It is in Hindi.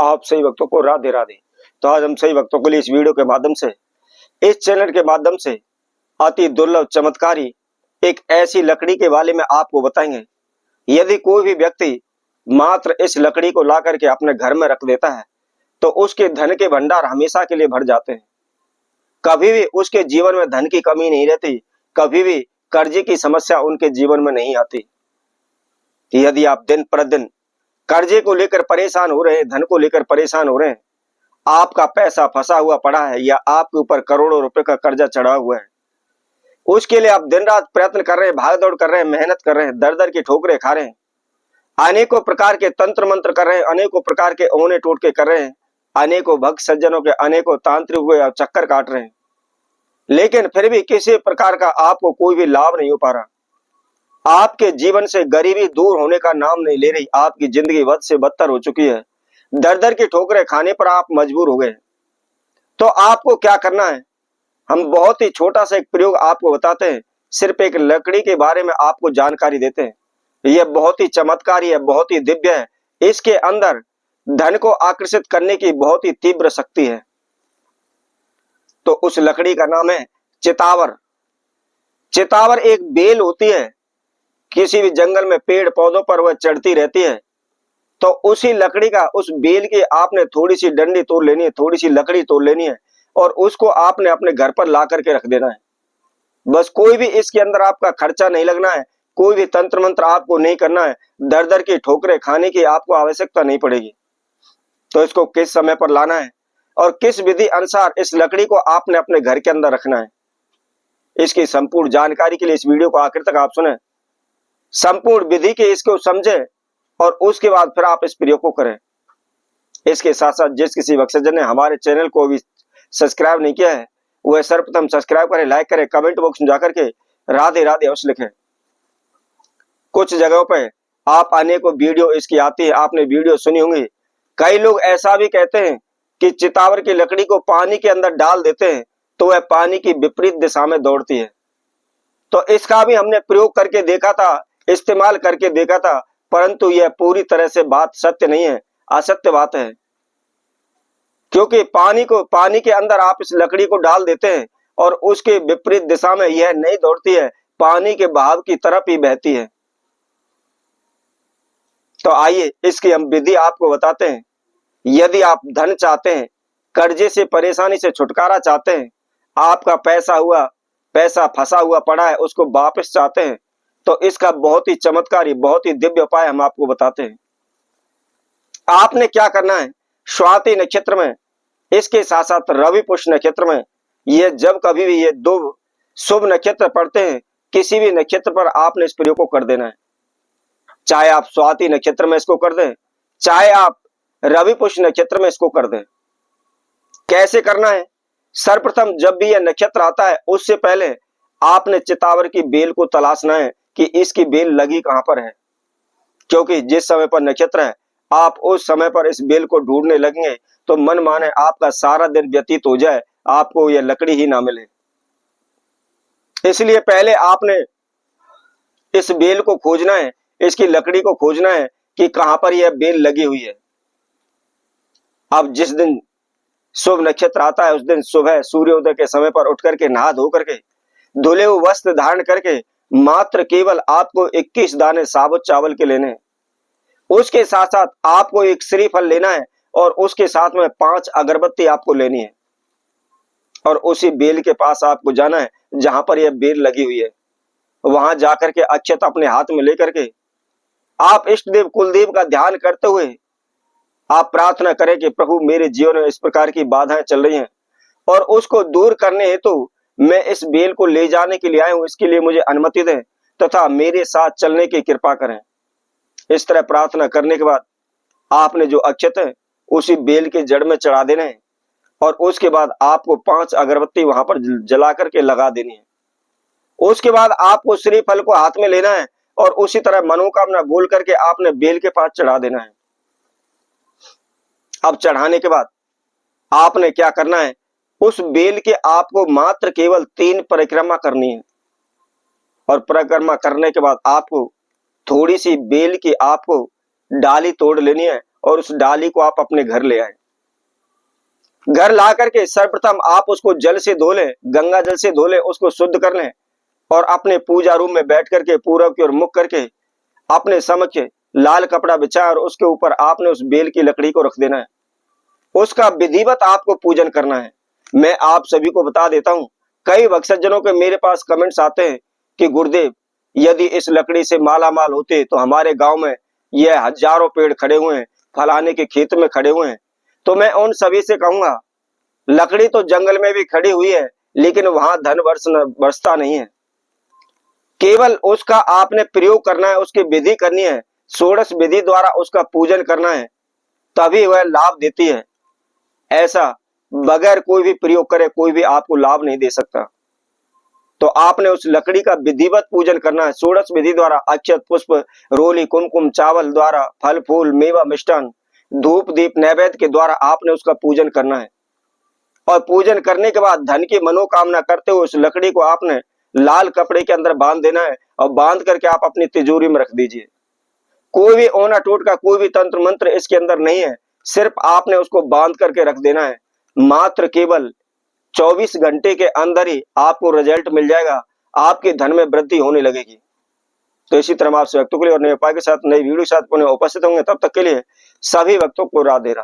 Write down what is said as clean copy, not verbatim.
आप सही भक्तों को राधे राधे। तो आज हम सही भक्तों के लिए इस वीडियो के माध्यम से, इस चैनल के माध्यम से अति दुर्लभ चमत्कारी एक ऐसी लकड़ी के बारे में आपको बताएंगे। यदि कोई भी व्यक्ति मात्र इस लकड़ी को ला करके अपने घर में रख देता है तो उसके धन के भंडार हमेशा के लिए भर जाते हैं। कभी भी उसके जीवन में धन की कमी नहीं रहती, कभी भी कर्जे की समस्या उनके जीवन में नहीं आती। यदि आप दिन प्रतिदिन कर्जे को लेकर परेशान हो रहे हैं, धन को लेकर परेशान हो रहे हैं, आपका पैसा फंसा हुआ पड़ा है या आपके ऊपर करोड़ों रुपए का कर्जा चढ़ा हुआ है, उसके लिए आप दिन रात प्रयत्न कर रहे हैं, भाग दौड़ कर रहे हैं, मेहनत कर रहे हैं, दर दर की ठोकरें खा रहे हैं, अनेकों प्रकार के तंत्र मंत्र कर रहे हैं, अनेकों प्रकार के औने टोटके कर रहे हैं, अनेकों भक्त सज्जनों के अनेकों तांत्रिक हुए चक्कर काट रहे हैं, लेकिन फिर भी किसी प्रकार का आपको कोई भी लाभ नहीं हो पा रहा। आपके जीवन से गरीबी दूर होने का नाम नहीं ले रही, आपकी जिंदगी बद से बदतर हो चुकी है, दर दर की ठोकरें खाने पर आप मजबूर हो गए। तो आपको क्या करना है, हम बहुत ही छोटा सा एक प्रयोग आपको बताते हैं। सिर्फ एक लकड़ी के बारे में आपको जानकारी देते हैं। यह बहुत ही चमत्कारी है, बहुत ही दिव्य है। इसके अंदर धन को आकर्षित करने की बहुत ही तीव्र शक्ति है। तो उस लकड़ी का नाम है चितावर। चितावर एक बेल होती है, किसी भी जंगल में पेड़ पौधों पर वह चढ़ती रहती है। तो उसी लकड़ी का, उस बेल की आपने थोड़ी सी डंडी तोड़ लेनी है, थोड़ी सी लकड़ी तोड़ लेनी है और उसको आपने अपने घर पर ला करके रख देना है। बस कोई भी इसके अंदर आपका खर्चा नहीं लगना है, कोई भी तंत्र मंत्र आपको नहीं करना है, दर दर की ठोकरें खाने की आपको आवश्यकता नहीं पड़ेगी। तो इसको किस समय पर लाना है और किस विधि अनुसार इस लकड़ी को आपने अपने घर के अंदर रखना है, इसकी संपूर्ण जानकारी के लिए इस वीडियो को आखिर तक आप सुने, संपूर्ण विधि के इसको समझे और उसके बाद फिर आप इस प्रयोग को करें। इसके साथ साथ जिस किसी भक्तजन ने हमारे चैनल को भी सब्सक्राइब नहीं किया है, वह सर्वप्रथम सब्सक्राइब करें, लाइक करें, कमेंट बॉक्स में जाकर के राधे राधे अवश्य लिखें। कुछ जगहों पे आप अनेकों वीडियो इसकी आती है, आपने वीडियो सुनी होंगी। कई लोग ऐसा भी कहते हैं कि चितावर की लकड़ी को पानी के अंदर डाल देते हैं तो वह पानी की विपरीत दिशा में दौड़ती है। तो इसका भी हमने प्रयोग करके देखा था, इस्तेमाल करके देखा था, परंतु यह पूरी तरह से बात सत्य नहीं है, असत्य बात है। क्योंकि पानी के अंदर आप इस लकड़ी को डाल देते हैं और उसके विपरीत दिशा में यह नहीं दौड़ती है, पानी के बहाव की तरफ ही बहती है। तो आइए इसकी हम विधि आपको बताते हैं। यदि आप धन चाहते हैं, कर्जे से परेशानी से छुटकारा चाहते हैं, आपका पैसा फंसा हुआ पड़ा है, उसको वापस चाहते हैं, तो इसका बहुत ही चमत्कारी, बहुत ही दिव्य उपाय हम आपको बताते हैं। आपने क्या करना है, स्वाति नक्षत्र में, इसके साथ साथ रवि पुष्य नक्षत्र में, ये जब कभी भी ये दो शुभ नक्षत्र पड़ते हैं, किसी भी नक्षत्र पर आपने इस प्रयोग को कर देना है। चाहे आप स्वाति नक्षत्र में इसको कर दें, चाहे आप रवि पुष्य नक्षत्र में इसको कर दें। कैसे करना है, सर्वप्रथम जब भी यह नक्षत्र आता है उससे पहले आपने चितावर की बेल को तलाशना है कि इसकी बेल लगी कहां पर है। क्योंकि जिस समय पर नक्षत्र है, आप उस समय पर इस बेल को ढूंढने लगेंगे तो मन माने आपका सारा दिन व्यतीत हो जाए, आपको यह लकड़ी ही ना मिले। इसलिए पहले आपने इस बेल को खोजना है, इसकी लकड़ी को खोजना है कि कहां पर यह बेल लगी हुई है। अब जिस दिन शुभ नक्षत्र आता है उस दिन सुबह सूर्योदय के समय पर उठ करके नहा धो करके धुले हुए वस्त्र धारण करके मात्र केवल आपको 21 दाने साबुत चावल के लेने हैं। उसके साथ साथ आपको एक श्रीफल लेना है और उसके साथ में 5 अगरबत्ती आपको लेनी है और उसी बेल के पास आपको जाना है जहां पर यह बेल लगी हुई है। वहां जाकर के अक्षत अपने हाथ में लेकर के आप इष्ट देव कुलदेव का ध्यान करते हुए आप प्रार्थना करें कि प्रभु मेरे जीवन में इस प्रकार की बाधाएं चल रही हैं और उसको दूर करने हेतु मैं इस बेल को ले जाने के लिए आया हूं, इसके लिए मुझे अनुमति दें तथा मेरे साथ चलने की कृपा करें। इस तरह प्रार्थना करने के बाद आपने जो अक्षत है उसी बेल के जड़ में चढ़ा देने हैं और उसके बाद आपको 5 अगरबत्ती वहां पर जला करके लगा देनी है। उसके बाद आपको श्रीफल को हाथ में लेना है और उसी तरह मनोकामना बोल करके आपने बेल के पास चढ़ा देना है। अब चढ़ाने के बाद आपने क्या करना है, उस बेल के आपको मात्र केवल 3 परिक्रमा करनी है और परिक्रमा करने के बाद आपको थोड़ी सी बेल की आपको डाली तोड़ लेनी है और उस डाली को आप अपने घर ले आए। घर ला करके सर्वप्रथम आप उसको जल से धो लें, गंगा जल से धो लें, उसको शुद्ध कर लें और अपने पूजा रूम में बैठ करके पूरब की ओर मुख करके अपने समक्ष लाल कपड़ा बिछा और उसके ऊपर आपने उस बेल की लकड़ी को रख देना है। उसका विधिवत आपको पूजन करना है। मैं आप सभी को बता देता हूं, कई भक्तजनों के मेरे पास कमेंट्स आते हैं कि गुरुदेव, यदि इस लकड़ी से माला माल होते तो हमारे गांव में यह हजारों पेड़ खड़े हुए हैं, फलाने के खेत में खड़े हुए हैं। तो मैं उन सभी से कहूंगा, लकड़ी तो जंगल में भी खड़ी हुई है, लेकिन वहां धन बरसता नहीं है। केवल उसका आपने प्रयोग करना है, उसकी विधि करनी है, षोडश विधि द्वारा उसका पूजन करना है, तभी वह लाभ देती है। ऐसा बगैर कोई भी प्रयोग करे कोई भी आपको लाभ नहीं दे सकता। तो आपने उस लकड़ी का विधिवत पूजन करना है, षोडश विधि द्वारा अक्षत पुष्प रोली कुमकुम चावल द्वारा फल फूल मेवा मिष्टान धूप दीप नैवेद्य के द्वारा आपने उसका पूजन करना है। और पूजन करने के बाद धन की मनोकामना करते हुए उस लकड़ी को आपने लाल कपड़े के अंदर बांध देना है और बांध करके आप अपनी तिजोरी में रख दीजिए। कोई भी ओना टोटका कोई भी तंत्र मंत्र इसके अंदर नहीं है, सिर्फ आपने उसको बांध करके रख देना है। मात्र केवल 24 घंटे के अंदर ही आपको रिजल्ट मिल जाएगा, आपके धन में वृद्धि होने लगेगी। तो इसी तरह हम आपसे भक्तों के लिए और नए उपाय के साथ नई वीडियो के साथ पुनः उपस्थित होंगे। तब तक के लिए सभी भक्तों को राधे राधे।